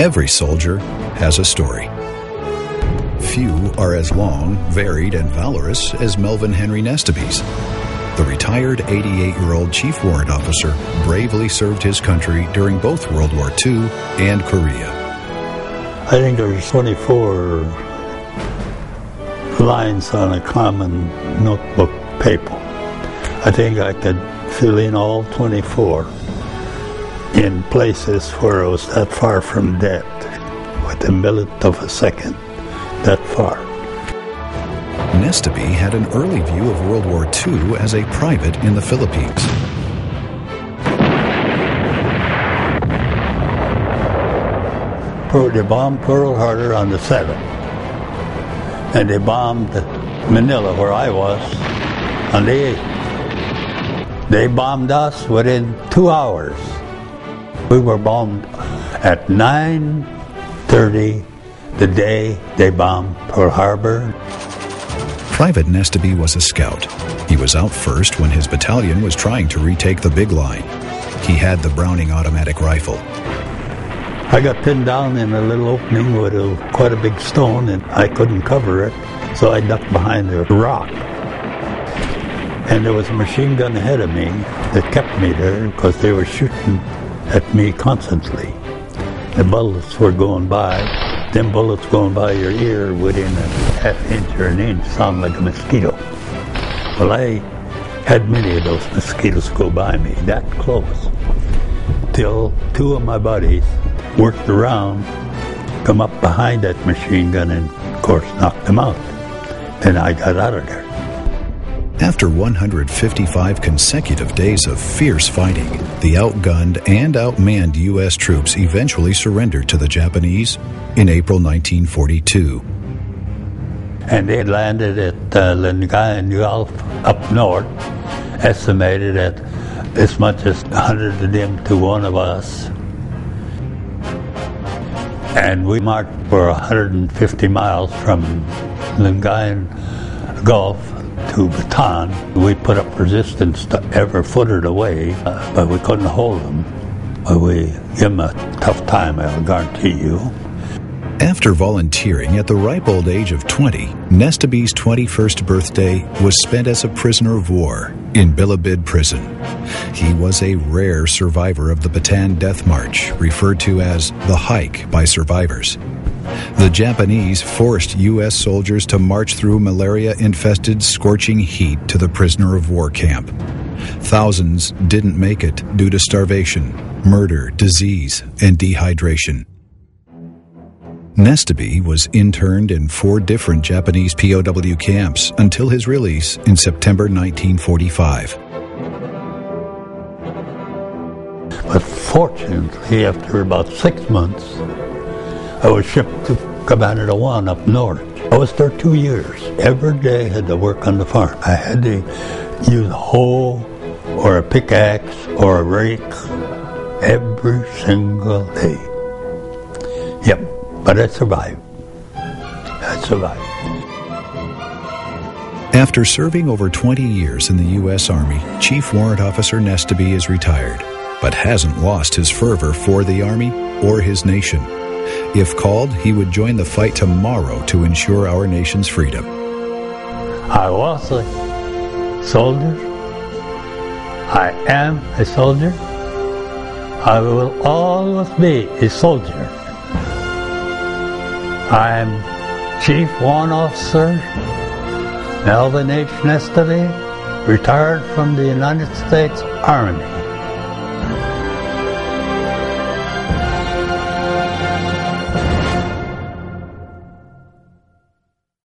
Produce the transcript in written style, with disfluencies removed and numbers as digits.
Every soldier has a story. Few are as long, varied, and valorous as Melvin Henry Nesteby's. The retired 88-year-old Chief Warrant Officer bravely served his country during both World War II and Korea. I think there's 24 lines on a common notebook paper. I think I could fill in all 24 in places where I was that far from death, with a millionth of a second that far. Nesteby had an early view of World War II as a private in the Philippines. They bombed Pearl Harbor on the 7th, and they bombed Manila, where I was, on the 8th. They bombed us within 2 hours. We were bombed at 9:30 the day they bombed Pearl Harbor. Private Nesteby was a scout. He was out first when his battalion was trying to retake the big line. He had the Browning automatic rifle. I got pinned down in a little opening with quite a big stone, and I couldn't cover it, so I ducked behind a rock. And there was a machine gun ahead of me that kept me there because they were shooting at me constantly. The bullets were going by. Them bullets going by your ear within a half inch or an inch sound like a mosquito. Well, I had many of those mosquitoes go by me that close, till two of my buddies worked around, come up behind that machine gun, and of course knocked them out. Then I got out of there. After 155 consecutive days of fierce fighting, the outgunned and outmanned U.S. troops eventually surrendered to the Japanese in April 1942. And they landed at Lingayen Gulf up north, estimated at as much as 100 of them to one of us. And we marched for 150 miles from Lingayen Gulf to Bataan. We put up resistance to every footed away, but we couldn't hold them. But we gave them a tough time, I'll guarantee you. After volunteering at the ripe old age of 20, Nesteby's 21st birthday was spent as a prisoner of war in Bilibid prison. He was a rare survivor of the Bataan Death March, referred to as the hike by survivors. The Japanese forced U.S. soldiers to march through malaria-infested scorching heat to the prisoner of war camp. Thousands didn't make it due to starvation, murder, disease, and dehydration. Nesteby was interned in 4 different Japanese POW camps until his release in September 1945. But fortunately, after about 6 months, I was shipped to Cabana de Juan up north. I was there 2 years. Every day I had to work on the farm. I had to use a hoe or a pickaxe or a rake every single day. Yep, but I survived. After serving over 20 years in the U.S. Army, Chief Warrant Officer Nesteby is retired, but hasn't lost his fervor for the Army or his nation. If called, he would join the fight tomorrow to ensure our nation's freedom. I was a soldier. I am a soldier. I will always be a soldier. I am Chief Warrant Officer Melvin H. Nesteby, retired from the United States Army.